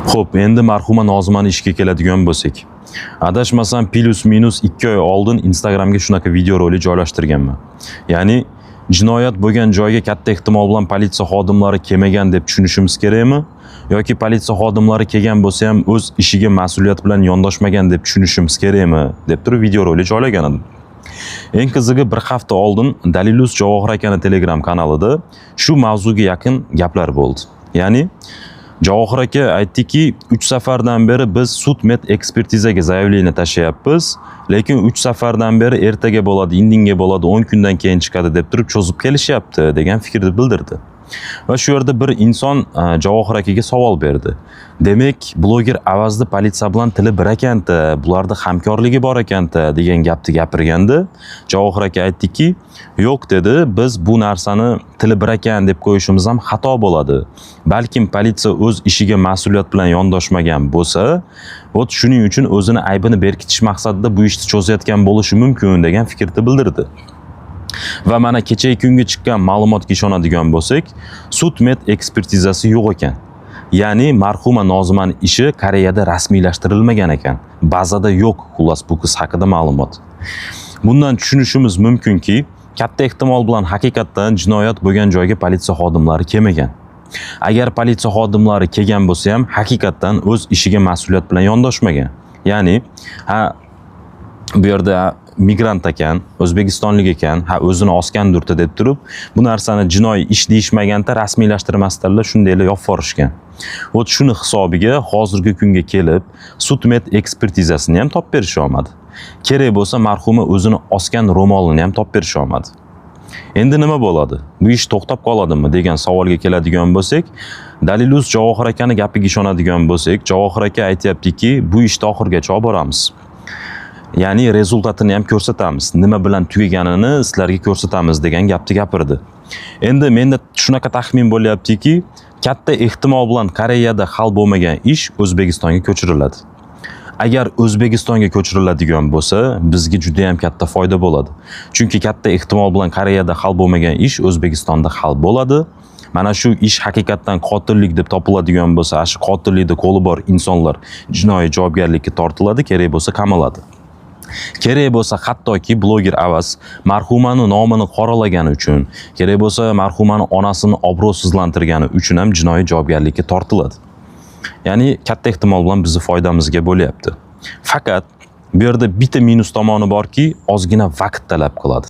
Xo'p, endi marhuma Nozimani ishga keladigan bo'lsak. Adashmasam plus minus 2 oy oldin Instagramga shunaqa video rolik joylashtirganman. Ya'ni jinoyat bo'lgan joyga katta ehtimol bilan politsiya xodimlari kelmagan deb tushunishimiz kerakmi? Yoki politsiya xodimlari kelgan bo'lsa ham o'z ishiga mas'uliyat bilan yondoshmagan deb tushunishimiz kerakmi? deb turib video rolik joylagan edim. Eng qizig'i bir hafta oldin Dalilus Javohir akaning Telegram kanalida shu mavzuga yaqin gaplar bo'ldi. Ya'ni Javohir aka aytdiki, 3 safardan beri biz sud-med ekspertizaga zaявление tashlayapmiz, lekin 3 safardan beri ertaga bo'ladi, indinga bo'ladi, 10 kundan keyin chiqadi deb turib cho'zib kelishyapti degan fikrni bildirdi. Va shu yerda bir inson Javohir akaga savol berdi. Demak, bloger avazda politsiya bilan tili bir ekanda, bularda hamkorligi bor ekanda degan gapni gapirganda, Javohir aka aytdiki, yo'q dedi, biz bu narsani tili bir ekan deb qo'yishimiz ham xato bo'ladi. Balkim politsiya o'z ishiga mas'uliyat bilan yondoshmagan bo'lsa, ot shuning uchun o'zini aybini berkitish maqsadida bu ishni cho'zayotgan bo'lishi mumkin degan fikrni bildirdi. Va mana kechagi kunga chiqqan ma'lumotga ishonadigan bo'lsak, sud-med ekspertizasi yo'q ekan. Ya'ni marhuma Nozimani ishi Koreyada rasmiylashtirilmagan ekan. Bazada yo'q, xullas bu qiz haqida ma'lumot. Bundan tushunishimiz mumkinki, katta ehtimol bilan haqiqatdan jinoyat bo'lgan joyga politsiya xodimlari kelmagan. Agar politsiya xodimlari kelgan bo'lsa ham, haqiqatdan o'z ishiga mas'uliyat bilan yondoshmagan. Ya'ni, bu yerda migrant ekan, O'zbekistonlik ekan, o'zini osgan durti deb turib, bu narsani jinoiy ish deyishmaganda rasmiylashtirmasdanlar shundaylar yopib borishgan. Ot shuni hisobiga hozirgi kunga kelib, sud-med ekspertizasini ham topib berish olmadi. Kerak bo'lsa marhuma o'zini osgan ro'molini ham topib berish olmadi. Endi nima bo'ladi? Bu ish to'xtab qoladimi degan savolga keladigan bo'lsak, Dalilus Javohir akaning gapiga ishonadigan bo'lsak, Javohir aka aytayaptiki, bu ishni oxirigacha olib boramiz. Ya'ni rezultatini ham ko'rsatamiz. Nima bilan tugaganini sizlarga ko'rsatamiz degan gapni gapirdi. Endi menda shunaqa taxmin bo'lyaptiki, katta ehtimol bilan Koreyada hal bo'lmagan ish O'zbekistonga ko'chiriladi. Agar O'zbekistonga ko'chiriladigan bo'lsa, bizga juda ham katta foyda bo'ladi. Chunki katta ehtimol bilan Koreyada hal bo'lmagan ish O'zbekistonda hal bo'ladi. Mana shu ish haqiqatdan qotillik deb topiladigan bo'lsa, shu qotillikda qo'li bor insonlar jinoiy javobgarlikka tortiladi, kerak bo'lsa qamaladi. Kerak bo'lsa hattoki bloger avaz marhumani nomini qoralagani uchun, kerak bo'lsa marhumani onasini obro'sizlantirgani uchun ham jinoiy javobgarlikka tortiladi. Ya'ni katta ehtimol bilan bizni foydamizga bo'lyapti. Faqat bu yerda bitta minus tomoni borki, ozgina vaqt talab qiladi.